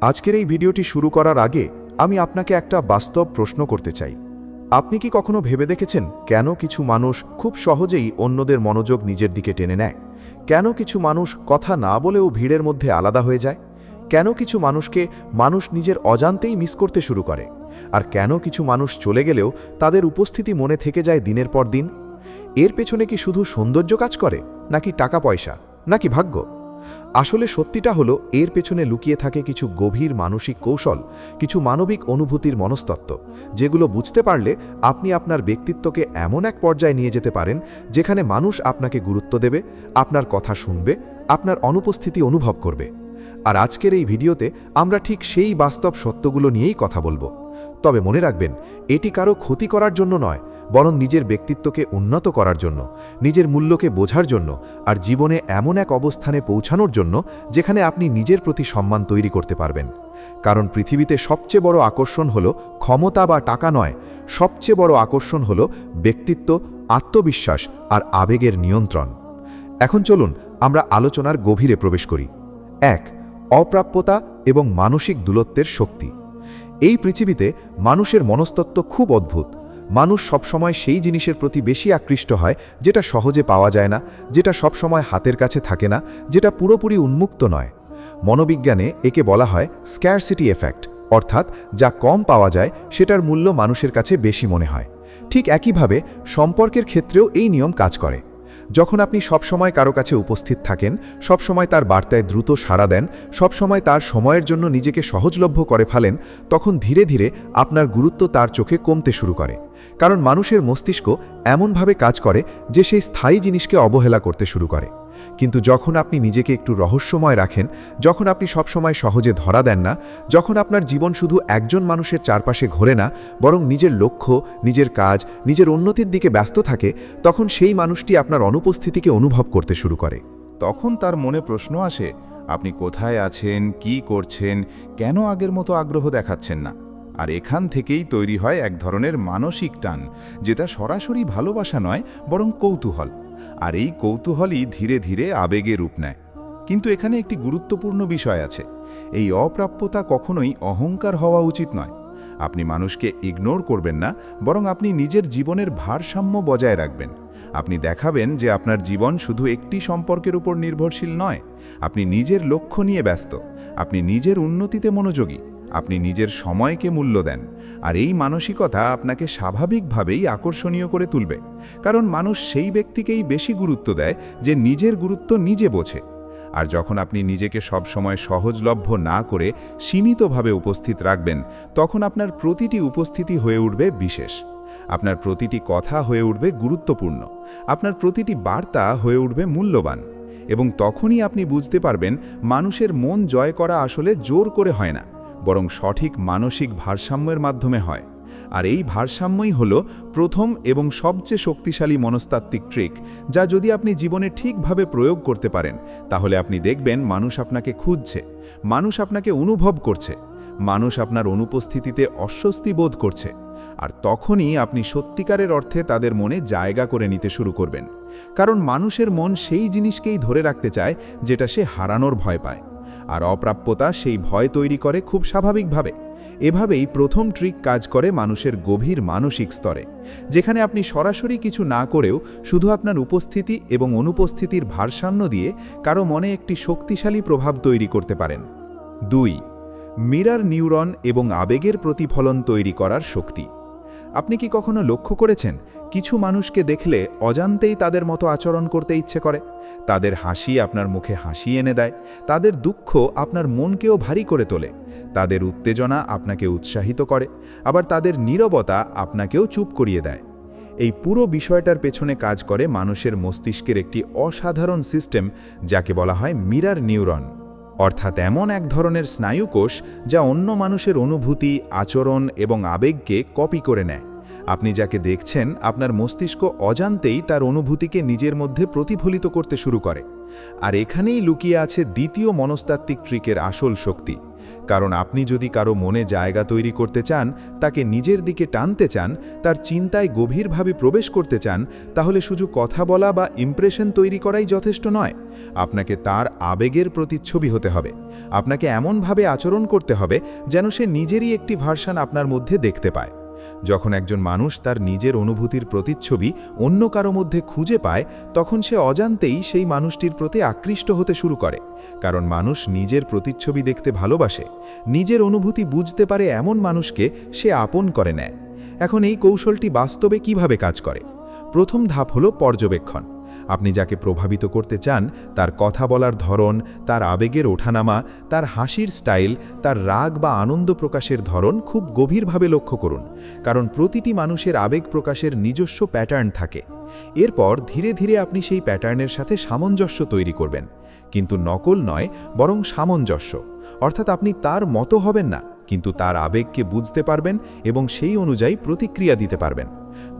আজকের এই ভিডিওটি শুরু করার আগে আমি আপনাকে একটা বাস্তব প্রশ্ন করতে চাই। আপনি কি কখনো ভেবে দেখেছেন কেন কিছু মানুষ খুব সহজেই অন্যদের মনোযোগ নিজের দিকে টেনে নেয়? কেন কিছু মানুষ কথা না বলেও ভিড়ের মধ্যে আলাদা হয়ে যায়? কেন কিছু মানুষকে মানুষ নিজের অজান্তেই মিস করতে শুরু করে? আর কেন কিছু মানুষ চলে গেলেও তাদের উপস্থিতি মনে থেকে যায় দিনের পর দিন? এর পেছনে কি শুধু সৌন্দর্য কাজ করে, নাকি টাকা পয়সা, নাকি ভাগ্য? আসলে সত্যিটা হলো এর পেছনে লুকিয়ে থাকে কিছু গভীর মানসিক কৌশল, কিছু মানবিক অনুভূতির মনস্তত্ত্ব, যেগুলো বুঝতে পারলে আপনি আপনার ব্যক্তিত্বকে এমন এক পর্যায়ে নিয়ে যেতে পারেন যেখানে মানুষ আপনাকে গুরুত্ব দেবে, আপনার কথা শুনবে, আপনার অনুপস্থিতি অনুভব করবে। আর আজকের এই ভিডিওতে আমরা ঠিক সেই বাস্তব সত্যগুলো নিয়েই কথা বলবো। তবে মনে রাখবেন, এটি কারো ক্ষতি করার জন্য নয়, বরং নিজের ব্যক্তিত্বকে উন্নত করার জন্য, নিজের মূল্যকে বোঝার জন্য, আর জীবনে এমন এক অবস্থানে পৌঁছানোর জন্য যেখানে আপনি নিজের প্রতি সম্মান তৈরি করতে পারবেন। কারণ পৃথিবীতে সবচেয়ে বড় আকর্ষণ হলো ক্ষমতা বা টাকা নয়, সবচেয়ে বড় আকর্ষণ হলো ব্যক্তিত্ব, আত্মবিশ্বাস আর আবেগের নিয়ন্ত্রণ। এখন চলুন আমরা আলোচনার গভীরে প্রবেশ করি। 1. অপ্রাপ্যতা এবং মানসিক দূরত্বের শক্তি। এই পৃথিবীতে মানুষের মনস্তত্ত্ব খুব অদ্ভুত। মানুষ সবসময় সেই জিনিসের প্রতি বেশি আকৃষ্ট হয় যেটা সহজে পাওয়া যায় না, যেটা সবসময় হাতের কাছে থাকে না, যেটা পুরোপুরি উন্মুক্ত নয়। মনোবিজ্ঞানে একে বলা হয় স্ক্যারসিটি এফেক্ট, অর্থাৎ যা কম পাওয়া যায় সেটার মূল্য মানুষের কাছে বেশি মনে হয়। ঠিক একইভাবে সম্পর্কের ক্ষেত্রেও এই নিয়ম কাজ করে। যখন আপনি সবসময় কারো কাছে উপস্থিত থাকেন, সবসময় তার বার্তায় দ্রুত সাড়া দেন, সবসময় তার সময়ের জন্য নিজেকে সহজলভ্য করে ফেলেন, তখন ধীরে ধীরে আপনার গুরুত্ব তার চোখে কমতে শুরু করে। কারণ মানুষের মস্তিষ্ক এমনভাবে কাজ করে যে সেই স্থায়ী জিনিসকে অবহেলা করতে শুরু করে। কিন্তু যখন আপনি নিজেকে একটু রহস্যময় রাখেন, যখন আপনি সবসময় সহজে ধরা দেন না, যখন আপনার জীবন শুধু একজন মানুষের চারপাশে ঘোরে না, বরং নিজের লক্ষ্য, নিজের কাজ, নিজের উন্নতির দিকে ব্যস্ত থাকে, তখন সেই মানুষটি আপনার অনুপস্থিতিকে অনুভব করতে শুরু করে। তখন তার মনে প্রশ্ন আসে, আপনি কোথায় আছেন, কি করছেন, কেন আগের মতো আগ্রহ দেখাচ্ছেন না? আর এখান থেকেই তৈরি হয় এক ধরনের মানসিক টান, যেটা সরাসরি ভালোবাসা নয়, বরং কৌতূহল। আর এই কৌতূহলই ধীরে ধীরে আবেগে রূপ নেয়। কিন্তু এখানে একটি গুরুত্বপূর্ণ বিষয় আছে। এই অপ্রাপ্যতা কখনোই অহংকার হওয়া উচিত নয়। আপনি মানুষকে ইগনোর করবেন না, বরং আপনি নিজের জীবনের ভারসাম্য বজায় রাখবেন। আপনি দেখাবেন যে আপনার জীবন শুধু একটি সম্পর্কের উপর নির্ভরশীল নয়। আপনি নিজের লক্ষ্য নিয়ে ব্যস্ত, আপনি নিজের উন্নতিতে মনোযোগী, আপনি নিজের সময়কে মূল্য দেন। আর এই মানসিকতা আপনাকে স্বাভাবিকভাবেই আকর্ষণীয় করে তুলবে। কারণ মানুষ সেই ব্যক্তিকেই বেশি গুরুত্ব দেয় যে নিজের গুরুত্ব নিজে বোঝে। আর যখন আপনি নিজেকে সবসময় সহজলভ্য না করে সীমিতভাবে উপস্থিত রাখবেন, তখন আপনার প্রতিটি উপস্থিতি হয়ে উঠবে বিশেষ। আপনার প্রতিটি কথা হয়ে উঠবে গুরুত্বপূর্ণ, আপনার প্রতিটি বার্তা হয়ে উঠবে মূল্যবান। এবং তখনই আপনি বুঝতে পারবেন মানুষের মন জয় করা আসলে জোর করে হয় না, বরং সঠিক মানসিক ভারসাম্যের মাধ্যমে হয়। আর এই ভারসাম্যই হলো প্রথম এবং সবচেয়ে শক্তিশালী মনস্তাত্ত্বিক ট্রিক, যা যদি আপনি জীবনে ঠিকভাবে প্রয়োগ করতে পারেন, তাহলে আপনি দেখবেন মানুষ আপনাকে খুঁজছে, মানুষ আপনাকে অনুভব করছে, মানুষ আপনার অনুপস্থিতিতে অস্বস্তি বোধ করছে। আর তখনই আপনি সত্যিকারের অর্থে তাদের মনে জায়গা করে নিতে শুরু করবেন। কারণ মানুষের মন সেই জিনিসকেই ধরে রাখতে চায় যেটা সে হারানোর ভয় পায়। আর অপ্রাপ্যতা সেই ভয় তৈরি করে খুব স্বাভাবিকভাবে। এভাবেই প্রথম ট্রিক কাজ করে মানুষের গভীর মানসিক স্তরে, যেখানে আপনি সরাসরি কিছু না করেও শুধু আপনার উপস্থিতি এবং অনুপস্থিতির ভারসাম্য দিয়ে কারো মনে একটি শক্তিশালী প্রভাব তৈরি করতে পারেন। 2. মিরর নিউরন এবং আবেগের প্রতিফলন তৈরি করার শক্তি। আপনি কি কখনো লক্ষ্য করেছেন, কিছু মানুষকে দেখলে অজান্তেই তাদের মতো আচরণ করতে ইচ্ছে করে? তাদের হাসি আপনার মুখে হাসি এনে দেয়, তাদের দুঃখ আপনার মনকেও ভারী করে তোলে, তাদের উত্তেজনা আপনাকে উৎসাহিত করে, আবার তাদের নীরবতা আপনাকেও চুপ করিয়ে দেয়। এই পুরো বিষয়টার পেছনে কাজ করে মানুষের মস্তিষ্কের একটি অসাধারণ সিস্টেম, যাকে বলা হয় মিরর নিউরন। অর্থাৎ এমন এক ধরনের স্নায়ুকোষ যা অন্য মানুষের অনুভূতি, আচরণ এবং আবেগকে কপি করে নেয়। আপনি যাকে দেখছেন, আপনার মস্তিষ্ক অজান্তেই তার অনুভূতিকে নিজের মধ্যে প্রতিফলিত করতে শুরু করে। আর এখানেই লুকিয়ে আছে দ্বিতীয় মনস্তাত্ত্বিক ট্রিকের আসল শক্তি, কারণ আপনি যদি কারো মনে জায়গা তৈরি করতে চান, তাকে নিজের দিকে টানতে চান, তার চিন্তায় গভীরভাবে প্রবেশ করতে চান, তাহলে শুধু কথা বলা বা ইমপ্রেশন তৈরি করাই যথেষ্ট নয়। আপনাকে তার আবেগের প্রতিচ্ছবি হতে হবে। আপনাকে এমনভাবে আচরণ করতে হবে যেন সে নিজেরই একটি ভার্সন আপনার মধ্যে দেখতে পায়। যখন একজন মানুষ তার নিজের অনুভূতির প্রতিচ্ছবি অন্য কারো মধ্যে খুঁজে পায়, তখন সে অজান্তেই সেই মানুষটির প্রতি আকৃষ্ট হতে শুরু করে। কারণ মানুষ নিজের প্রতিচ্ছবি দেখতে ভালোবাসে, নিজের অনুভূতি বুঝতে পারে এমন মানুষকে সে আপন করে নেয়। এখন এই কৌশলটি বাস্তবে কিভাবে কাজ করে? প্রথম ধাপ হলো পর্যবেক্ষণ। আপনি যাকে প্রভাবিত করতে চান তার কথা বলার ধরন, তার আবেগের ওঠানামা, তার হাসির স্টাইল, তার রাগ বা আনন্দ প্রকাশের ধরন খুব গভীরভাবে লক্ষ্য করুন। কারণ প্রতিটি মানুষের আবেগ প্রকাশের নিজস্ব প্যাটার্ন থাকে। এরপর ধীরে ধীরে আপনি সেই প্যাটার্নের সাথে সামঞ্জস্য তৈরি করবেন, কিন্তু নকল নয়, বরং সামঞ্জস্য। অর্থাৎ আপনি তার মতো হবেন না, কিন্তু তার আবেগকে বুঝতে পারবেন এবং সেই অনুযায়ী প্রতিক্রিয়া দিতে পারবেন।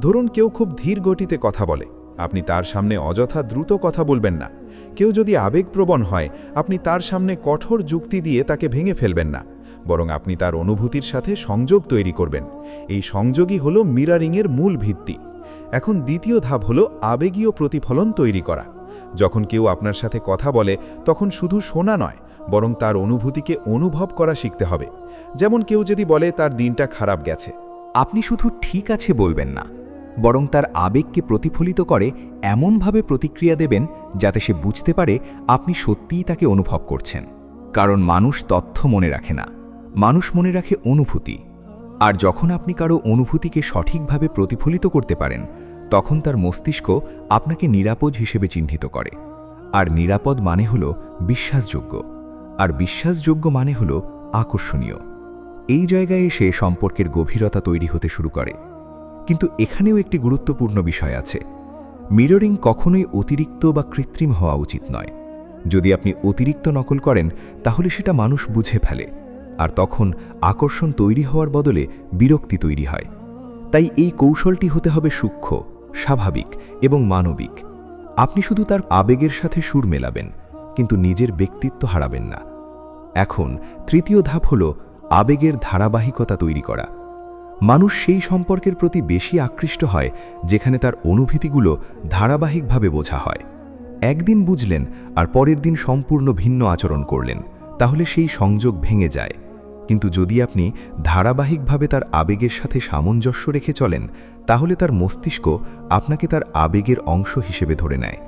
ধরুন কেউ খুব ধীর গতিতে কথা বলে, আপনি তার সামনে অযথা দ্রুত কথা বলবেন না। কেউ যদি আবেগপ্রবণ হয়, আপনি তার সামনে কঠোর যুক্তি দিয়ে তাকে ভেঙে ফেলবেন না, বরং আপনি তার অনুভূতির সাথে সংযোগ তৈরি করবেন। এই সংযোগই হলো মিরারিংয়ের মূল ভিত্তি। এখন দ্বিতীয় ধাপ হলো আবেগীয় প্রতিফলন তৈরি করা। যখন কেউ আপনার সাথে কথা বলে, তখন শুধু শোনা নয়, বরং তার অনুভূতিকে অনুভব করা শিখতে হবে। যেমন কেউ যদি বলে তার দিনটা খারাপ গেছে, আপনি শুধু ঠিক আছে বলবেন না, বরং তার আবেগকে প্রতিফলিত করে এমনভাবে প্রতিক্রিয়া দেবেন যাতে সে বুঝতে পারে আপনি সত্যিই তাকে অনুভব করছেন। কারণ মানুষ তথ্য মনে রাখে না, মানুষ মনে রাখে অনুভূতি। আর যখন আপনি কারো অনুভূতিকে সঠিকভাবে প্রতিফলিত করতে পারেন, তখন তার মস্তিষ্ক আপনাকে নিরাপদ হিসেবে চিহ্নিত করে। আর নিরাপদ মানে হলো বিশ্বাসযোগ্য, আর বিশ্বাসযোগ্য মানে হলো আকর্ষণীয়। এই জায়গায় এসে সম্পর্কের গভীরতা তৈরি হতে শুরু করে। কিন্তু এখানেও একটি গুরুত্বপূর্ণ বিষয় আছে। মিররিং কখনোই অতিরিক্ত বা কৃত্রিম হওয়া উচিত নয়। যদি আপনি অতিরিক্ত নকল করেন, তাহলে সেটা মানুষ বুঝে ফেলে, আর তখন আকর্ষণ তৈরি হওয়ার বদলে বিরক্তি তৈরি হয়। তাই এই কৌশলটি হতে হবে সূক্ষ্ম, স্বাভাবিক এবং মানবিক। আপনি শুধু তার আবেগের সাথে সুর মেলাবেন, কিন্তু নিজের ব্যক্তিত্ব হারাবেন না। এখন তৃতীয় ধাপ হল আবেগের ধারাবাহিকতা তৈরি করা। মানুষ সেই সম্পর্কের প্রতি বেশি আকৃষ্ট হয় যেখানে তার অনুভূতিগুলো ধারাবাহিকভাবে বোঝা হয়। একদিন বুঝলেন আর পরের দিন সম্পূর্ণ ভিন্ন আচরণ করলেন, তাহলে সেই সংযোগ ভেঙে যায়। কিন্তু যদি আপনি ধারাবাহিকভাবে তার আবেগের সাথে সামঞ্জস্য রেখে চলেন, তাহলে তার মস্তিষ্ক আপনাকে তার আবেগের অংশ হিসেবে ধরে নেয়।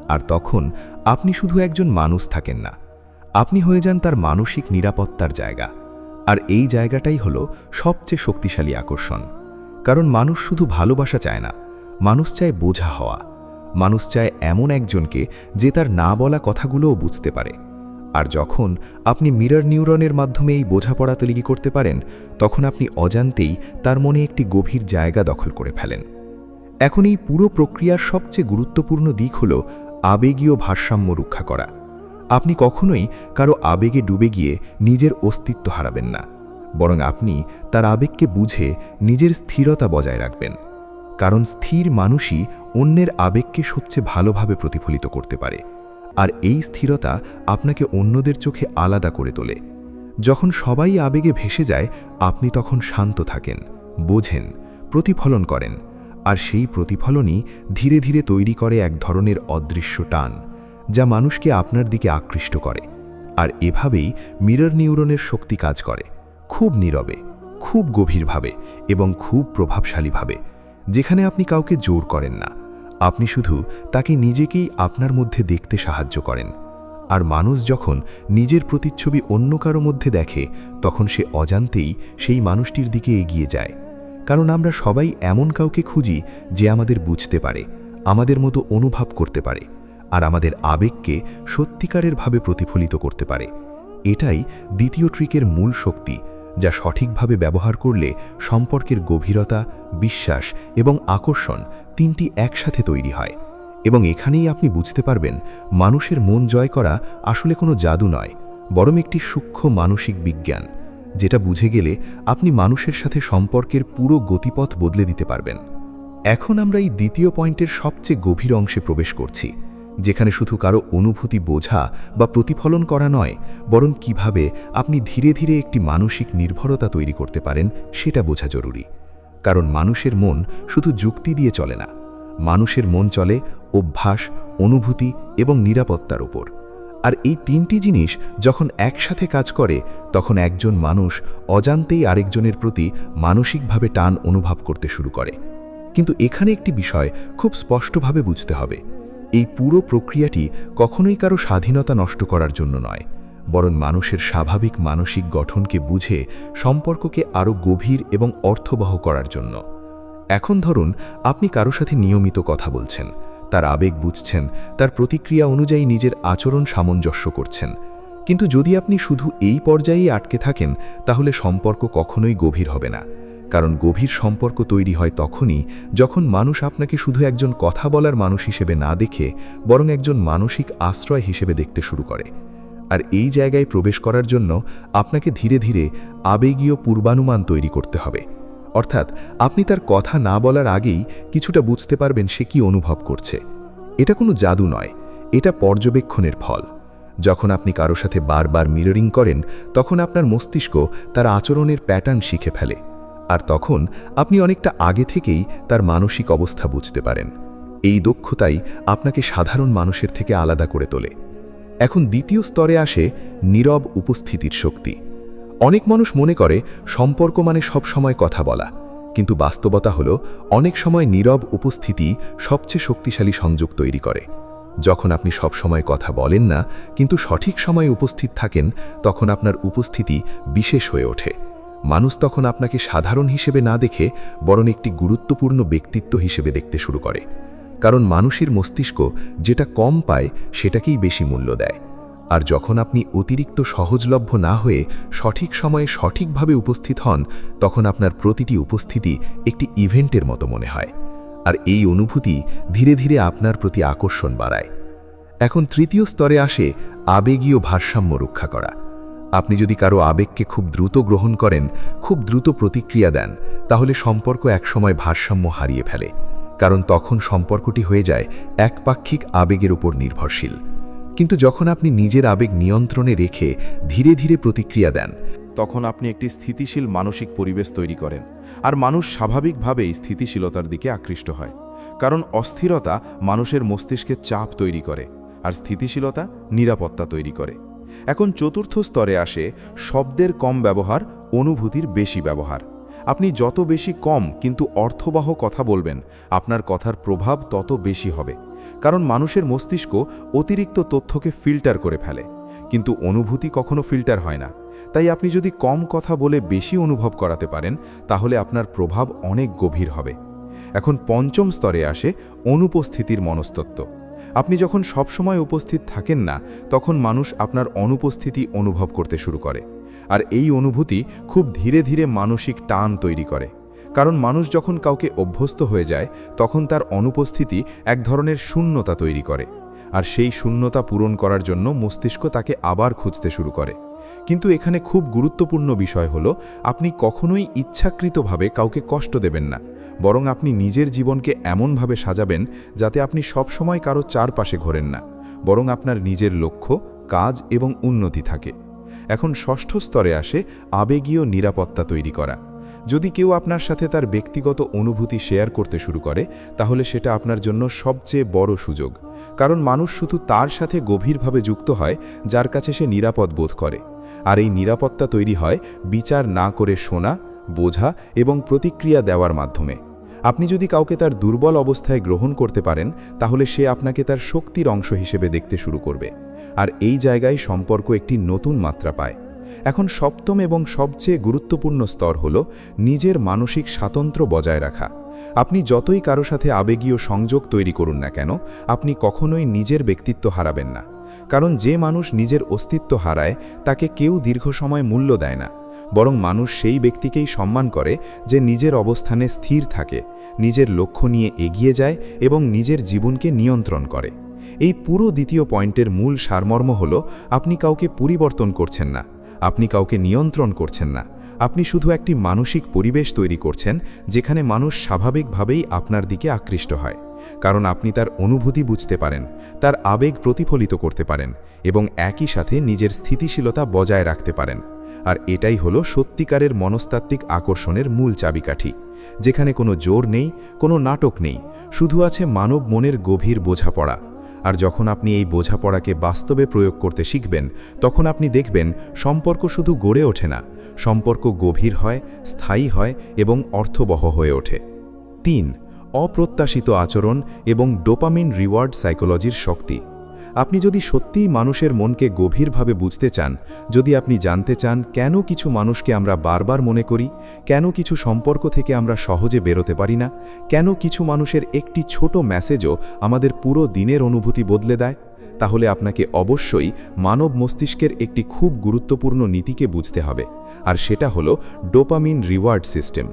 আর তখন আপনি শুধু একজন মানুষ থাকেন না, আপনি হয়ে যান তার মানসিক নিরাপত্তার জায়গা। আর এই জায়গাটাই হলো সবচেয়ে শক্তিশালী আকর্ষণ। কারণ মানুষ শুধু ভালোবাসা চায় না, মানুষ চায় বোঝা হওয়া। মানুষ চায় এমন একজনকে যে তার না বলা কথাগুলোও বুঝতে পারে। আর যখন আপনি মিরর নিউরনের মাধ্যমে এই বোঝাপড়া তৈরি করতে পারেন, তখন আপনি অজান্তেই তার মনে একটি গভীর জায়গা দখল করে ফেলেন। এখন এই পুরো প্রক্রিয়ার সবচেয়ে গুরুত্বপূর্ণ দিক হল আবেগীয় ভারসাম্য রক্ষা করা। আপনি কখনোই কারো আবেগে ডুবে গিয়ে নিজের অস্তিত্ব হারাবেন না, বরং আপনি তার আবেগকে বুঝে নিজের স্থিরতা বজায় রাখবেন। কারণ স্থির মানুষই অন্যের আবেগকে সবচেয়ে ভালোভাবে প্রতিফলিত করতে পারে। আর এই স্থিরতা আপনাকে অন্যদের চোখে আলাদা করে তোলে। যখন সবাই আবেগে ভেসে যায়, আপনি তখন শান্ত থাকেন, বোঝেন, প্রতিফলন করেন। আর সেই প্রতিফলনই ধীরে ধীরে তৈরি করে এক ধরনের অদৃশ্য টান, যা মানুষকে আপনার দিকে আকৃষ্ট করে। আর এভাবেই মিরর নিউরনের শক্তি কাজ করে, খুব নীরবে, খুব গভীরভাবে এবং খুব প্রভাবশালীভাবে। যেখানে আপনি কাউকে জোর করেন না, আপনি শুধু তাকে নিজেকেই আপনার মধ্যে দেখতে সাহায্য করেন। আর মানুষ যখন নিজের প্রতিচ্ছবি অন্য কারো মধ্যে দেখে, তখন সে অজান্তেই সেই মানুষটির দিকে এগিয়ে যায়। কারণ আমরা সবাই এমন কাউকে খুঁজি যে আমাদের বুঝতে পারে, আমাদের মতো অনুভব করতে পারে, আর আমাদের আবেগকে সত্যিকারের ভাবে প্রতিফলিত করতে পারে। এটাই দ্বিতীয় ট্রিকের মূল শক্তি, যা সঠিকভাবে ব্যবহার করলে সম্পর্কের গভীরতা, বিশ্বাস এবং আকর্ষণ তিনটি একসাথে তৈরি হয়। এবং এখানেই আপনি বুঝতে পারবেন মানুষের মন জয় করা আসলে কোনো জাদু নয়, বরং একটি সূক্ষ্ম মানসিক বিজ্ঞান, যেটা বুঝে গেলে আপনি মানুষের সাথে সম্পর্কের পুরো গতিপথ বদলে দিতে পারবেন। এখন আমরা এই দ্বিতীয় পয়েন্টের সবচেয়ে গভীর অংশে প্রবেশ করছি, যেখানে শুধু কারো অনুভূতি বোঝা বা প্রতিফলন করা নয়, বরং কিভাবে আপনি ধীরে ধীরে একটি মানসিক নির্ভরতা তৈরি করতে পারেন সেটা বোঝা জরুরি। কারণ মানুষের মন শুধু যুক্তি দিয়ে চলে না, মানুষের মন চলে অভ্যাস, অনুভূতি এবং নিরাপত্তার উপর। আর এই তিনটি জিনিস যখন একসাথে কাজ করে, তখন একজন মানুষ অজান্তেই আরেকজনের প্রতি মানসিকভাবে টান অনুভব করতে শুরু করে। কিন্তু এখানে একটি বিষয় খুব স্পষ্টভাবে বুঝতে হবে, এই পুরো প্রক্রিয়াটি কখনোই কারো স্বাধীনতা নষ্ট করার জন্য নয়, বরং মানুষের স্বাভাবিক মানসিক গঠনকে বুঝে সম্পর্ককে আরও গভীর এবং অর্থবহ করার জন্য। এখন ধরুন আপনি কারো সাথে নিয়মিত কথা বলছেন, তার আবেগ বুঝছেন, তার প্রতিক্রিয়া অনুযায়ী নিজের আচরণ সামঞ্জস্য করছেন। কিন্তু যদি আপনি শুধু এই পর্যায়েই আটকে থাকেন, তাহলে সম্পর্ক কখনোই গভীর হবে না। কারণ গভীর সম্পর্ক তৈরি হয় তখনই যখন মানুষ আপনাকে শুধু একজন কথা বলার মানুষ হিসেবে না দেখে, বরং একজন মানসিক আশ্রয় হিসেবে দেখতে শুরু করে। আর এই জায়গায় প্রবেশ করার জন্য আপনাকে ধীরে ধীরে আবেগীয় পূর্বানুমান তৈরি করতে হবে। অর্থাৎ আপনি তার কথা না বলার আগেই কিছুটা বুঝতে পারবেন সে কি অনুভব করছে। এটা কোনো জাদু নয়, এটা পর্যবেক্ষণের ফল। যখন আপনি কারো সাথে বারবার মিররিং করেন, তখন আপনার মস্তিষ্ক তার আচরণের প্যাটার্ন শিখে ফেলে, আর তখন আপনি অনেকটা আগে থেকেই তার মানসিক অবস্থা বুঝতে পারেন। এই দক্ষতাই আপনাকে সাধারণ মানুষের থেকে আলাদা করে তোলে। এখন দ্বিতীয় স্তরে আসে নীরব উপস্থিতির শক্তি। অনেক মানুষ মনে করে সম্পর্ক মানে সব সময় কথা বলা, কিন্তু বাস্তবতা হলো অনেক সময় নীরব উপস্থিতি সবচেয়ে শক্তিশালী সংযোগ তৈরি করে। যখন আপনি সব সময় কথা বলেন না কিন্তু সঠিক সময়ে উপস্থিত থাকেন, তখন আপনার উপস্থিতি বিশেষ হয়ে ওঠে। মানুষ তখন আপনাকে সাধারণ হিসেবে না দেখে বরং একটি গুরুত্বপূর্ণ ব্যক্তিত্ব হিসেবে দেখতে শুরু করে। কারণ মানুষের মস্তিষ্ক যেটা কম পায় সেটাকেই বেশি মূল্য দেয়। আর যখন আপনি অতিরিক্ত সহজলভ্য না হয়ে সঠিক সময়ে সঠিকভাবে উপস্থিত হন, তখন আপনার প্রতিটি উপস্থিতি একটি ইভেন্টের মতো মনে হয়। আর এই অনুভূতি ধীরে ধীরে আপনার প্রতি আকর্ষণ বাড়ায়। এখন তৃতীয় স্তরে আসে আবেগীয় ভারসাম্য রক্ষা করা। আপনি যদি কারো আবেগকে খুব দ্রুত গ্রহণ করেন, খুব দ্রুত প্রতিক্রিয়া দেন, তাহলে সম্পর্ক একসময় ভারসাম্য হারিয়ে ফেলে। কারণ তখন সম্পর্কটি হয়ে যায় একপাক্ষিক আবেগের উপর নির্ভরশীল। কিন্তু যখন আপনি নিজের আবেগ নিয়ন্ত্রণে রেখে ধীরে ধীরে প্রতিক্রিয়া দেন, তখন আপনি একটি স্থিতিশীল মানসিক পরিবেশ তৈরি করেন, আর মানুষ স্বাভাবিকভাবেই স্থিতিশীলতার দিকে আকৃষ্ট হয়। কারণ অস্থিরতা মানুষের মস্তিষ্কে চাপ তৈরি করে, আর স্থিতিশীলতা নিরাপত্তা তৈরি করে। এখন চতুর্থ স্তরে আসে শব্দের কম ব্যবহার, অনুভূতির বেশি ব্যবহার। আপনি যত বেশি কম কিন্তু অর্থবহ কথা বলবেন, আপনার কথার প্রভাব তত বেশি হবে। কারণ মানুষের মস্তিষ্ক অতিরিক্ত তথ্যকে ফিল্টার করে ফেলে, কিন্তু অনুভূতি কখনো ফিল্টার হয় না। তাই আপনি যদি কম কথা বলে বেশি অনুভব করাতে পারেন, তাহলে আপনার প্রভাব অনেক গভীর হবে। এখন পঞ্চম স্তরে আসে অনুপস্থিতির মনস্তত্ত্ব। আপনি যখন সবসময় উপস্থিত থাকেন না, তখন মানুষ আপনার অনুপস্থিতি অনুভব করতে শুরু করে। আর এই অনুভূতি খুব ধীরে ধীরে মানসিক টান তৈরি করে। কারণ মানুষ যখন কাউকে অভ্যস্ত হয়ে যায়, তখন তার অনুপস্থিতি এক ধরনের শূন্যতা তৈরি করে, আর সেই শূন্যতা পূরণ করার জন্য মস্তিষ্ক তাকে আবার খুঁজতে শুরু করে। কিন্তু এখানে খুব গুরুত্বপূর্ণ বিষয় হলো, আপনি কখনোই ইচ্ছাকৃতভাবে কাউকে কষ্ট দেবেন না, বরং আপনি নিজের জীবনকে এমনভাবে সাজাবেন যাতে আপনি সবসময় কারো চারপাশে ঘোরেন না, বরং আপনার নিজের লক্ষ্য, কাজ এবং উন্নতি থাকে। এখন ষষ্ঠ স্তরে আসে আবেগীয় নিরাপত্তা তৈরি করা। যদি কেউ আপনার সাথে তার ব্যক্তিগত অনুভূতি শেয়ার করতে শুরু করে, তাহলে সেটা আপনার জন্য সবচেয়ে বড় সুযোগ। কারণ মানুষ শুধু তার সাথে গভীরভাবে যুক্ত হয় যার কাছে সে নিরাপদ বোধ করে। আর এই নিরাপত্তা তৈরি হয় বিচার না করে শোনা, বোঝা এবং প্রতিক্রিয়া দেওয়ার মাধ্যমে। আপনি যদি কাউকে তার দুর্বল অবস্থায় গ্রহণ করতে পারেন, তাহলে সে আপনাকে তার শক্তির অংশ হিসেবে দেখতে শুরু করবে। আর এই জায়গায় সম্পর্ক একটি নতুন মাত্রা পায়। এখন সপ্তম এবং সবচেয়ে গুরুত্বপূর্ণ স্তর হল নিজের মানসিক স্বাতন্ত্র্য বজায় রাখা। আপনি যতই কারো সাথে আবেগীয় সংযোগ তৈরি করুন না কেন, আপনি কখনোই নিজের ব্যক্তিত্ব হারাবেন না। কারণ যে মানুষ নিজের অস্তিত্ব হারায়, তাকে কেউ দীর্ঘ সময় মূল্য দেয় না, বরং মানুষ সেই ব্যক্তিকেই সম্মান করে যে নিজের অবস্থানে স্থির থাকে, নিজের লক্ষ্য নিয়ে এগিয়ে যায় এবং নিজের জীবনকে নিয়ন্ত্রণ করে। এই পুরো দ্বিতীয় পয়েন্টের মূল সারমর্ম হল, আপনি কাউকে পরিবর্তন করছেন না, আপনি কাউকে নিয়ন্ত্রণ করছেন না, আপনি শুধু একটি মানসিক পরিবেশ তৈরি করছেন যেখানে মানুষ স্বাভাবিকভাবেই আপনার দিকে আকৃষ্ট হয়। কারণ আপনি তার অনুভূতি বুঝতে পারেন, তার আবেগ প্রতিফলিত করতে পারেন এবং একই সাথে নিজের স্থিতিশীলতা বজায় রাখতে পারেন। আর এটাই হলো সত্যিকারের মনস্তাত্ত্বিক আকর্ষণের মূল চাবিকাঠি, যেখানে কোনো জোর নেই, কোনো নাটক নেই, শুধু আছে মানব মনের গভীর বোঝাপড়া। আর যখন আপনি এই বোঝাপড়াকে বাস্তবে প্রয়োগ করতে শিখবেন, তখন আপনি দেখবেন সম্পর্ক শুধু গড়ে ওঠে না, সম্পর্ক গভীর হয়, স্থায়ী হয় এবং অর্থবহ হয়ে ওঠে। 3. অপ্রত্যাশিত আচরণ এবং ডোপামিন রিওয়ার্ড সাইকোলজির শক্তি। আপনি যদি সত্যিই মানুষের মনকে গভীরভাবে বুঝতে চান, যদি আপনি জানতে চান কেন কিছু মানুষকে আমরা বারবার মনে করি, কেন কিছু সম্পর্ক থেকে আমরা সহজে বেরোতে পারি না, কেন কিছু মানুষের একটি ছোট মেসেজও আমাদের পুরো দিনের অনুভূতি বদলে দেয়, তাহলে আপনাকে অবশ্যই মানব মস্তিষ্কের একটি খুব গুরুত্বপূর্ণ নীতিকে বুঝতে হবে, আর সেটা হলো ডোপামিন রিওয়ার্ড সিস্টেম।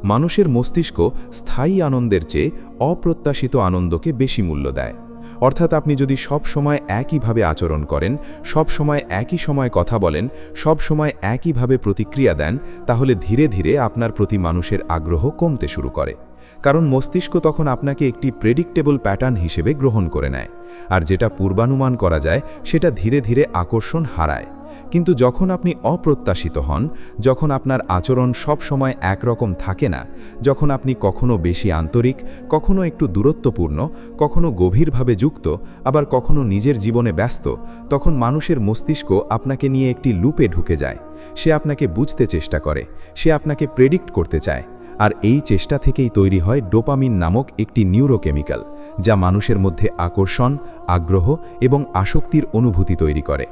মানুষের মস্তিষ্ক স্থায়ী আনন্দের চেয়ে অপ্রত্যাশিত আনন্দকে বেশি মূল্য দেয়। অর্থাৎ আপনি যদি সব সময় একইভাবে আচরণ করেন, সব সময় একই সময় কথা বলেন, সব সময় একইভাবে প্রতিক্রিয়া দেন, তাহলে ধীরে ধীরে আপনার প্রতি মানুষের আগ্রহ কমতে শুরু করে। কারণ মস্তিষ্ক তখন আপনাকে একটি প্রেডিক্টেবল প্যাটার্ন হিসেবে গ্রহণ করে নেয়, আর যেটা পূর্বানুমান করা যায় সেটা ধীরে ধীরে আকর্ষণ হারায়। কিন্তু যখন আপনি অপ্রত্যাশিত হন, যখন আপনার আচরণ সব সময় একরকম থাকে না, যখন আপনি কখনো বেশি আন্তরিক, কখনো একটু দূরত্বপূর্ণ, কখনো গভীরভাবে যুক্ত, আবার কখনো নিজের জীবনে ব্যস্ত, তখন মানুষের মস্তিষ্ক আপনাকে নিয়ে একটি লুপে ঢুকে যায়। সে আপনাকে বুঝতে চেষ্টা করে, সে আপনাকে প্রেডিক্ট করতে চায়। আর এই চেষ্টা থেকেই তৈরি হয় ডোপামিন নামক একটি নিউরোকেমিক্যাল, যা মানুষের মধ্যে আকর্ষণ, আগ্রহ এবং আসক্তির অনুভূতি তৈরি করে।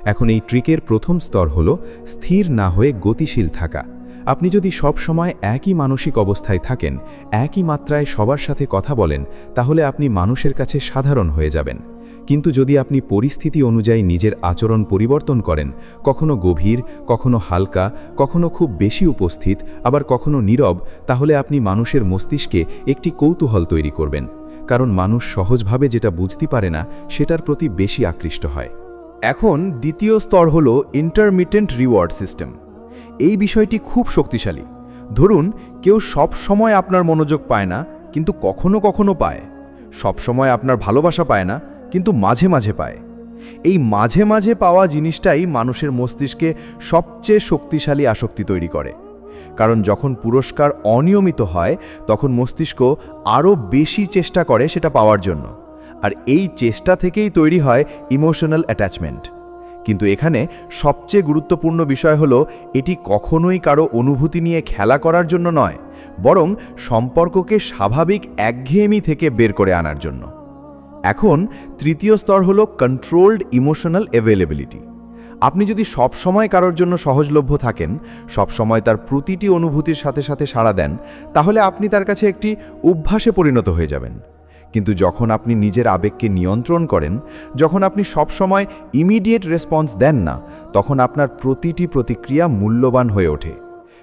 এখন এই ট্রিকের প্রথম স্তর হলো স্থির না হয়ে গতিশীল থাকা। আপনি যদি সব সময় একই মানসিক অবস্থায় থাকেন, একই মাত্রায় সবার সাথে কথা বলেন, তাহলে আপনি মানুষের কাছে সাধারণ হয়ে যাবেন। কিন্তু যদি আপনি পরিস্থিতি অনুযায়ী নিজের আচরণ পরিবর্তন করেন, কখনো গভীর, কখনো হালকা, কখনো খুব বেশি উপস্থিত, আবার কখনো নীরব, তাহলে আপনি মানুষের মস্তিষ্কে একটি কৌতূহল তৈরি করবেন। কারণ মানুষ সহজভাবে যেটা বুঝতে পারে না, সেটার প্রতি বেশি আকৃষ্ট হয়। এখন দ্বিতীয় স্তর হলো ইন্টারমিটেন্ট রিওয়ার্ড সিস্টেম। এই বিষয়টি খুব শক্তিশালী। ধরুন কেউ সব সময় আপনার মনোযোগ পায় না, কিন্তু কখনো কখনো পায়। সব সময় আপনার ভালোবাসা পায় না, কিন্তু মাঝে মাঝে পায়। এই মাঝে মাঝে পাওয়া জিনিসটাই মানুষের মস্তিষ্কে সবচেয়ে শক্তিশালী আসক্তি তৈরি করে। কারণ যখন পুরস্কার অনিয়মিত হয়, তখন মস্তিষ্ক আরও বেশি চেষ্টা করে সেটা পাওয়ার জন্য। আর এই চেষ্টা থেকেই তৈরি হয় ইমোশনাল অ্যাটাচমেন্ট। কিন্তু এখানে সবচেয়ে গুরুত্বপূর্ণ বিষয় হলো, এটি কখনোই কারো অনুভূতি নিয়ে খেলা করার জন্য নয়, বরং সম্পর্ককে স্বাভাবিক একঘেয়েমি থেকে বের করে আনার জন্য। এখন তৃতীয় স্তর হলো কন্ট্রোলড ইমোশনাল অ্যাভেলেবিলিটি। আপনি যদি সব সময় কারোর জন্য সহজলভ্য থাকেন, সব সময় তার প্রতিটি অনুভূতির সাথে সাথে সাড়া দেন, তাহলে আপনি তার কাছে একটি অভ্যাসে পরিণত হয়ে যাবেন। কিন্তু যখন আপনি নিজের আবেগকে নিয়ন্ত্রণ করেন, যখন আপনি সব সময় ইমিডিয়েট রেসপন্স দেন না, তখন আপনার প্রতিটি প্রতিক্রিয়া মূল্যবান হয়ে ওঠে।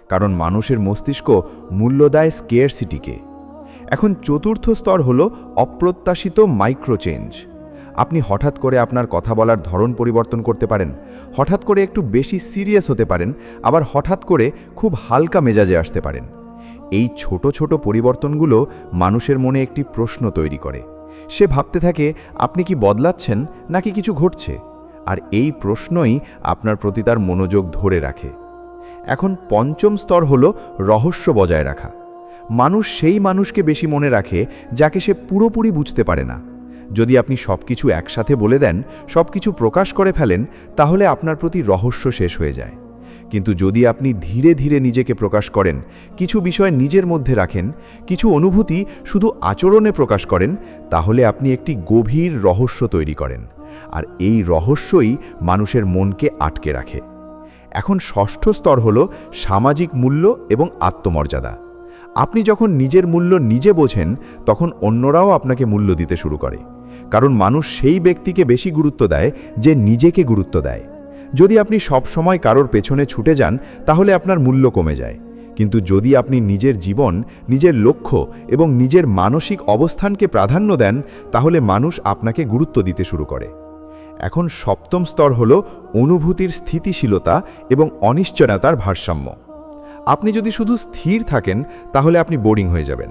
কারণ মানুষের মস্তিষ্ক মূল্য দেয় স্কেয়ারসিটিকে। এখন চতুর্থ স্তর হলো অপ্রত্যাশিত মাইক্রো চেঞ্জ। আপনি হঠাৎ করে আপনার কথা বলার ধরন পরিবর্তন করতে পারেন, হঠাৎ করে একটু বেশি সিরিয়াস হতে পারেন, আবার হঠাৎ করে খুব হালকা মেজাজে আসতে পারেন। এই ছোট ছোট পরিবর্তনগুলো মানুষের মনে একটি প্রশ্ন তৈরি করে। সে ভাবতে থাকে আপনি কি বদলাচ্ছেন নাকি কিছু ঘটছে, আর এই প্রশ্নই আপনার প্রতি তার মনোযোগ ধরে রাখে। এখন পঞ্চম স্তর হলো রহস্য বজায় রাখা। মানুষ সেই মানুষকে বেশি মনে রাখে যাকে সে পুরোপুরি বুঝতে পারে না। যদি আপনি সবকিছু একসাথে বলে দেন, সবকিছু প্রকাশ করে ফেলেন, তাহলে আপনার প্রতি রহস্য শেষ হয়ে যায়। কিন্তু যদি আপনি ধীরে ধীরে নিজেকে প্রকাশ করেন, কিছু বিষয় নিজের মধ্যে রাখেন, কিছু অনুভূতি শুধু আচরণে প্রকাশ করেন, তাহলে আপনি একটি গভীর রহস্য তৈরি করেন। আর এই রহস্যই মানুষের মনকে আটকে রাখে। এখন ষষ্ঠ স্তর হলো সামাজিক মূল্য এবং আত্মমর্যাদা। আপনি যখন নিজের মূল্য নিজে বোঝেন, তখন অন্যরাও আপনাকে মূল্য দিতে শুরু করে। কারণ মানুষ সেই ব্যক্তিকে বেশি গুরুত্ব দেয় যে নিজেকে গুরুত্ব দেয়। যদি আপনি সব সময় কারোর পেছনে ছুটে যান, তাহলে আপনার মূল্য কমে যায়। কিন্তু যদি আপনি নিজের জীবন, নিজের লক্ষ্য এবং নিজের মানসিক অবস্থানকে প্রাধান্য দেন, তাহলে মানুষ আপনাকে গুরুত্ব দিতে শুরু করে। এখন সপ্তম স্তর হলো অনুভূতির স্থিতিশীলতা এবং অনিশ্চয়তার ভারসাম্য। আপনি যদি শুধু স্থির থাকেন, তাহলে আপনি বোরিং হয়ে যাবেন।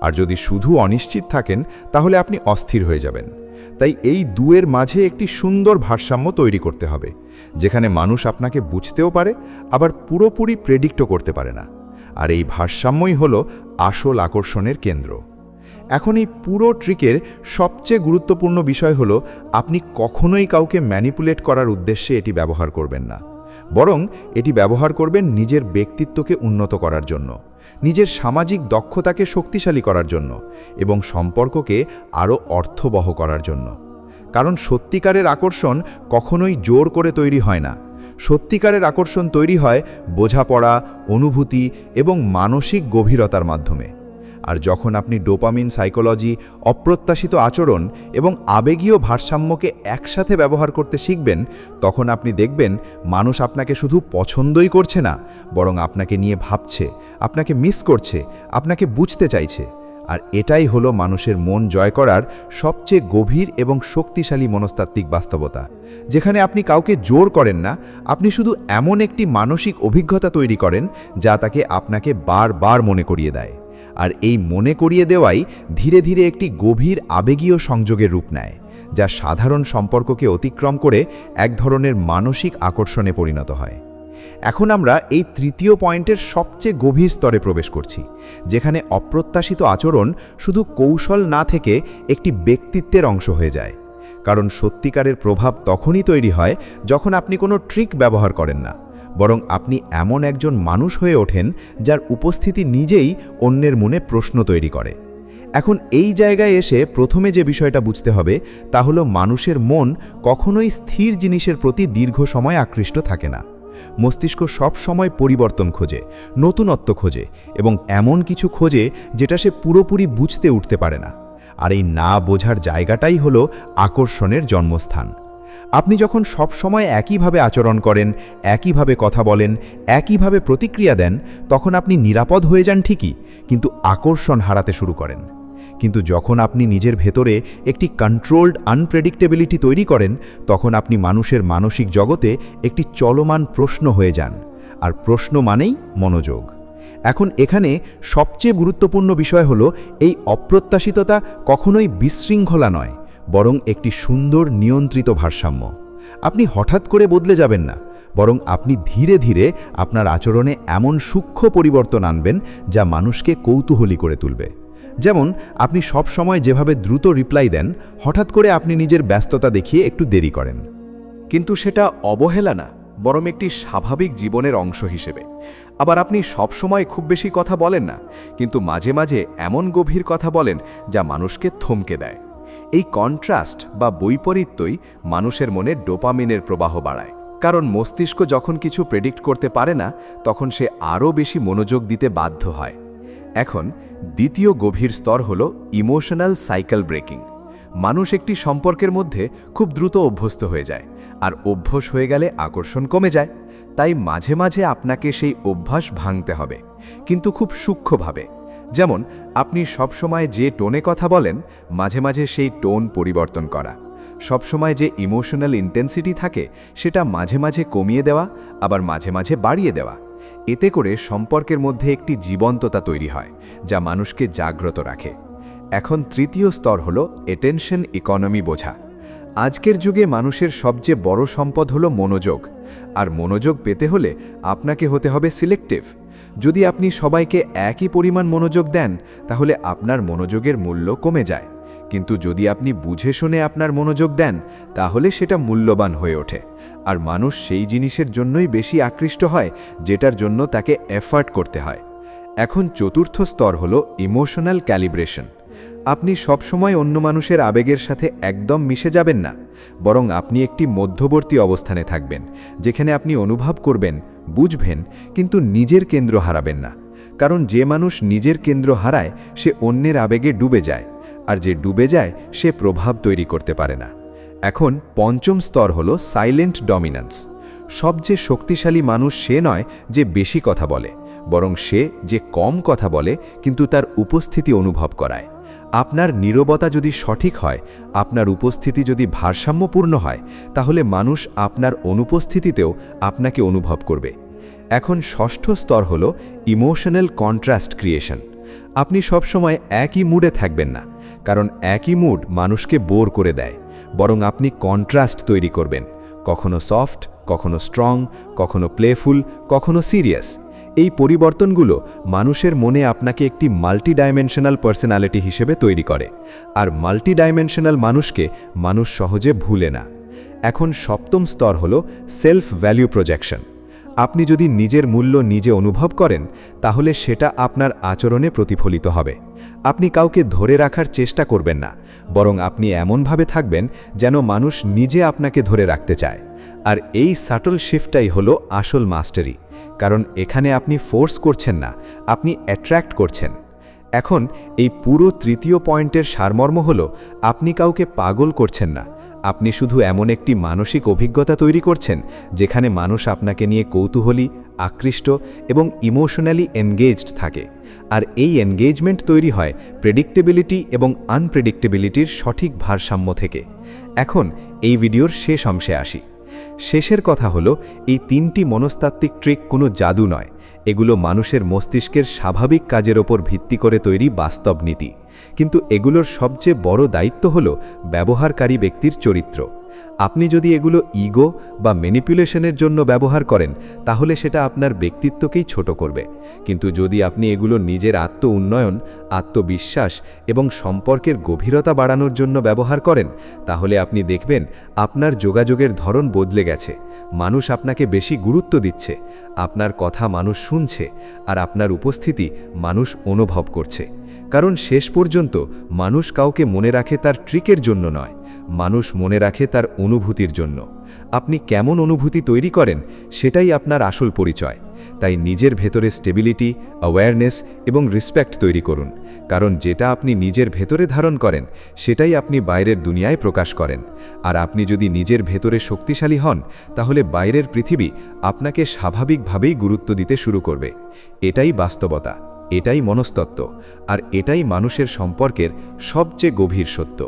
আর যদি শুধু অনিশ্চিত থাকেন তাহলে আপনি অস্থির হয়ে যাবেন। তাই এই দুয়ের মাঝে একটি সুন্দর ভারসাম্য তৈরি করতে হবে, যেখানে মানুষ আপনাকে বুঝতেও পারে আবার পুরোপুরি প্রেডিক্টও করতে পারে না। আর এই ভারসাম্যই হলো আসল আকর্ষণের কেন্দ্র। এখন এই পুরো ট্রিকের সবচেয়ে গুরুত্বপূর্ণ বিষয় হলো আপনি কখনোই কাউকে ম্যানিপুলেট করার উদ্দেশ্যে এটি ব্যবহার করবেন না, বরং এটি ব্যবহার করবেন নিজের ব্যক্তিত্বকে উন্নত করার জন্য, নিজের সামাজিক দক্ষতাকে শক্তিশালী করার জন্য এবং সম্পর্ককে আরও অর্থবহ করার জন্য। কারণ সত্যিকারের আকর্ষণ কখনোই জোর করে তৈরি হয় না। সত্যিকারের আকর্ষণ তৈরি হয় বোঝাপড়া, অনুভূতি এবং মানসিক গভীরতার মাধ্যমে। আর যখন আপনি ডোপামিন সাইকোলজি, অপ্রত্যাশিত আচরণ এবং আবেগীয় ভারসাম্যকে একসাথে ব্যবহার করতে শিখবেন, তখন আপনি দেখবেন মানুষ আপনাকে শুধু পছন্দই করছে না, বরং আপনাকে নিয়ে ভাবছে, আপনাকে মিস করছে, আপনাকে বুঝতে চাইছে। আর এটাই হলো মানুষের মন জয় করার সবচেয়ে গভীর এবং শক্তিশালী মনস্তাত্ত্বিক বাস্তবতা, যেখানে আপনি কাউকে জোর করেন না, আপনি শুধু এমন একটি মানসিক অভিজ্ঞতা তৈরি করেন যা তাকে আপনাকে বারবার মনে করিয়ে দেয়। আর এই মনে করিয়ে দেওয়াই ধীরে ধীরে একটি গভীর আবেগীয় সংযোগের রূপ নেয়, যা সাধারণ সম্পর্ককে অতিক্রম করে এক ধরনের মানসিক আকর্ষণে পরিণত হয়। এখন আমরা এই তৃতীয় পয়েন্টের সবচেয়ে গভীর স্তরে প্রবেশ করছি, যেখানে অপ্রত্যাশিত আচরণ শুধু কৌশল না থেকে একটি ব্যক্তিত্বের অংশ হয়ে যায়। কারণ সত্যিকারের প্রভাব তখনই তৈরি হয় যখন আপনি কোনো ট্রিক ব্যবহার করেন না, বরং আপনি এমন একজন মানুষ হয়ে ওঠেন যার উপস্থিতি নিজেই অন্যের মনে প্রশ্ন তৈরি করে। এখন এই জায়গায় এসে প্রথমে যে বিষয়টা বুঝতে হবে তা হলো মানুষের মন কখনোই স্থির জিনিসের প্রতি দীর্ঘ সময় আকৃষ্ট থাকে না। মস্তিষ্ক সব সময় পরিবর্তন খোঁজে, নতুনত্ব খোঁজে এবং এমন কিছু খোঁজে যেটা সে পুরোপুরি বুঝতে উঠতে পারে না। আর এই না বোঝার জায়গাটাই হলো আকর্ষণের জন্মস্থান। আপনি যখন সব সময় একইভাবে আচরণ করেন, একইভাবে কথা বলেন, একইভাবে প্রতিক্রিয়া দেন, তখন আপনি নিরাপদ হয়ে যান ঠিকই, কিন্তু আকর্ষণ হারাতে শুরু করেন। কিন্তু যখন আপনি নিজের ভেতরে একটি কন্ট্রোলড আনপ্রেডিক্টেবিলিটি তৈরি করেন, তখন আপনি মানুষের মানসিক জগতে একটি চলমান প্রশ্ন হয়ে যান। আর প্রশ্ন মানেই মনোযোগ। এখন এখানে সবচেয়ে গুরুত্বপূর্ণ বিষয় হলো এই অপ্রত্যাশিততা কখনোই বিশৃঙ্খলা নয়, বরং একটি সুন্দর নিয়ন্ত্রিত ভারসাম্য। আপনি হঠাৎ করে বদলে যাবেন না, বরং আপনি ধীরে ধীরে আপনার আচরণে এমন সূক্ষ্ম পরিবর্তন আনবেন যা মানুষকে কৌতূহলী করে তুলবে। যেমন আপনি সব সময় যেভাবে দ্রুত রিপ্লাই দেন, হঠাৎ করে আপনি নিজের ব্যস্ততা দেখিয়ে একটু দেরি করেন। কিন্তু সেটা অবহেলা না, বরং একটি স্বাভাবিক জীবনের অংশ হিসেবে। আবার আপনি সব সময় খুব বেশি কথা বলেন না, কিন্তু মাঝে মাঝে এমন গভীর কথা বলেন যা মানুষকে থমকে দেয়। এই কন্ট্রাস্ট বা বৈপরীত্যই মানুষের মনে ডোপামিনের প্রবাহ বাড়ায়। কারণ মস্তিষ্ক যখন কিছু প্রেডিক্ট করতে পারে না, তখন সে আরও বেশি মনোযোগ দিতে বাধ্য হয়। এখন দ্বিতীয় গভীর স্তর হল ইমোশনাল সাইকেল ব্রেকিং। মানুষ একটি সম্পর্কের মধ্যে খুব দ্রুত অভ্যস্ত হয়ে যায়, আর অভ্যাস হয়ে গেলে আকর্ষণ কমে যায়। তাই মাঝে মাঝে আপনাকে সেই অভ্যাস ভাঙতে হবে, কিন্তু খুব সূক্ষ্মভাবে। যেমন আপনি সবসময় যে টোনে কথা বলেন, মাঝে মাঝে সেই টোন পরিবর্তন করা। সবসময় যে ইমোশনাল ইন্টেন্সিটি থাকে, সেটা মাঝে মাঝে কমিয়ে দেওয়া, আবার মাঝে মাঝে বাড়িয়ে দেওয়া। এতে করে সম্পর্কের মধ্যে একটি জীবন্ততা তৈরি হয়, যা মানুষকে জাগ্রত রাখে। এখন তৃতীয় স্তর হলো অ্যাটেনশন ইকোনমি বোঝা। আজকের যুগে মানুষের সবচেয়ে বড় সম্পদ হলো মনোযোগ, আর মনোযোগ পেতে হলে আপনাকে হতে হবে সিলেক্টিভ। যদি আপনি সবাইকে একই পরিমাণ মনোযোগ দেন, তাহলে আপনার মনোযোগের মূল্য কমে যায়। কিন্তু যদি আপনি বুঝে শুনে আপনার মনোযোগ দেন, তাহলে সেটা মূল্যবান হয়ে ওঠে। আর মানুষ সেই জিনিসের জন্যই বেশি আকৃষ্ট হয় যেটার জন্য তাকে এফার্ট করতে হয়। এখন চতুর্থ স্তর হলো ইমোশনাল ক্যালিব্রেশন। আপনি সবসময় অন্য মানুষের আবেগের সাথে একদম মিশে যাবেন না, বরং আপনি একটি মধ্যবর্তী অবস্থানে থাকবেন, যেখানে আপনি অনুভব করবেন, বুঝবেন, কিন্তু নিজের কেন্দ্র হারাবেন না। কারণ যে মানুষ নিজের কেন্দ্র হারায়, সে অন্যের আবেগে ডুবে যায়, আর যে ডুবে যায় সে প্রভাব তৈরি করতে পারে না। এখন পঞ্চম স্তর হলো সাইলেন্ট ডমিন্যান্স। সবচেয়ে শক্তিশালী মানুষ সে নয় যে বেশি কথা বলে, বরং সে যে কম কথা বলে কিন্তু তার উপস্থিতি অনুভব করায়। আপনার নীরবতা যদি সঠিক হয়, আপনার উপস্থিতি যদি ভারসাম্যপূর্ণ হয়, তাহলে মানুষ আপনার অনুপস্থিতিতেও আপনাকে অনুভব করবে। এখন ষষ্ঠ স্তর হলো ইমোশনাল কন্ট্রাস্ট ক্রিয়েশন। আপনি সবসময় একই মুডে থাকবেন না, কারণ একই মুড মানুষকে বোর করে দেয়। বরং আপনি কন্ট্রাস্ট তৈরি করবেন, কখনো সফট, কখনো স্ট্রং, কখনো প্লেফুল, কখনো সিরিয়াস। এই পরিবর্তনগুলো মানুষের মনে আপনাকে একটি মাল্টিডাইমেনশনাল পার্সোনালিটি হিসেবে তৈরি করে, আর মাল্টিডাইমেনশনাল মানুষকে মানুষ সহজে ভুলে না। এখন সপ্তম স্তর হল সেলফ ভ্যালু প্রজেকশন। আপনি যদি নিজের মূল্য নিজে অনুভব করেন, তাহলে সেটা আপনার আচরণে প্রতিফলিত হবে। আপনি কাউকে ধরে রাখার চেষ্টা করবেন না, বরং আপনি এমনভাবে থাকবেন যেন মানুষ নিজে আপনাকে ধরে রাখতে চায়। আর এই সাটল শিফটটাই হলো আসল মাস্টারি, কারণ এখানে আপনি ফোর্স করছেন না, আপনি অ্যাট্রাক্ট করছেন। এখন এই পুরো তৃতীয় পয়েন্টের সারমর্ম হলো, আপনি কাউকে পাগল করছেন না, আপনি শুধু এমন একটি মানসিক অভিজ্ঞতা তৈরি করছেন যেখানে মানুষ আপনাকে নিয়ে কৌতূহলী, আকৃষ্ট এবং ইমোশনালি এনগেজড থাকে। আর এই এনগেজমেন্ট তৈরি হয় প্রেডিক্টেবিলিটি এবং আনপ্রেডিক্টেবিলিটির সঠিক ভারসাম্য থেকে। এখন এই ভিডিওর শেষ অংশে আসি। শেষের কথা হলো, এই 3টি মনস্তাত্ত্বিক ট্রিক কোনো জাদু নয়, এগুলো মানুষের মস্তিষ্কের স্বাভাবিক কাজের ওপর ভিত্তি করে তৈরি বাস্তব নীতি। কিন্তু এগুলোর সবচেয়ে বড় দায়িত্ব হলো ব্যবহারকারী ব্যক্তির চরিত্র। আপনি যদি এগুলো ইগো বা ম্যানিপুলেশনের জন্য ব্যবহার করেন, তাহলে সেটা আপনার ব্যক্তিত্বকেই ছোট করবে। কিন্তু যদি আপনি এগুলো নিজের আত্ম-উন্নয়ন, আত্মবিশ্বাস এবং সম্পর্কের গভীরতা বাড়ানোর জন্য ব্যবহার করেন, তাহলে আপনি দেখবেন আপনার যোগাযোগের ধরন বদলে গেছে। মানুষ আপনাকে বেশি গুরুত্ব দিচ্ছে, আপনার কথা মানুষ শুনছে, আর আপনার উপস্থিতি মানুষ অনুভব করছে। কারণ শেষ পর্যন্ত মানুষ কাউকে মনে রাখে তার ট্রিকের জন্য নয়, মানুষ মনে রাখে তার অনুভূতির জন্য। আপনি কেমন অনুভূতি তৈরি করেন, সেটাই আপনার আসল পরিচয়। তাই নিজের ভেতরে স্টেবিলিটি, অ্যাওয়ারনেস এবং রেসপেক্ট তৈরি করুন, কারণ যেটা আপনি নিজের ভেতরে ধারণ করেন, সেটাই আপনি বাইরের দুনিয়ায় প্রকাশ করেন। আর আপনি যদি নিজের ভেতরে শক্তিশালী হন, তাহলে বাইরের পৃথিবী আপনাকে স্বাভাবিকভাবেই গুরুত্ব দিতে শুরু করবে। এটাই বাস্তবতা, এটাই মনস্তত্ত্ব, আর এটাই মানুষের সম্পর্কের সবচেয়ে গভীর সত্য।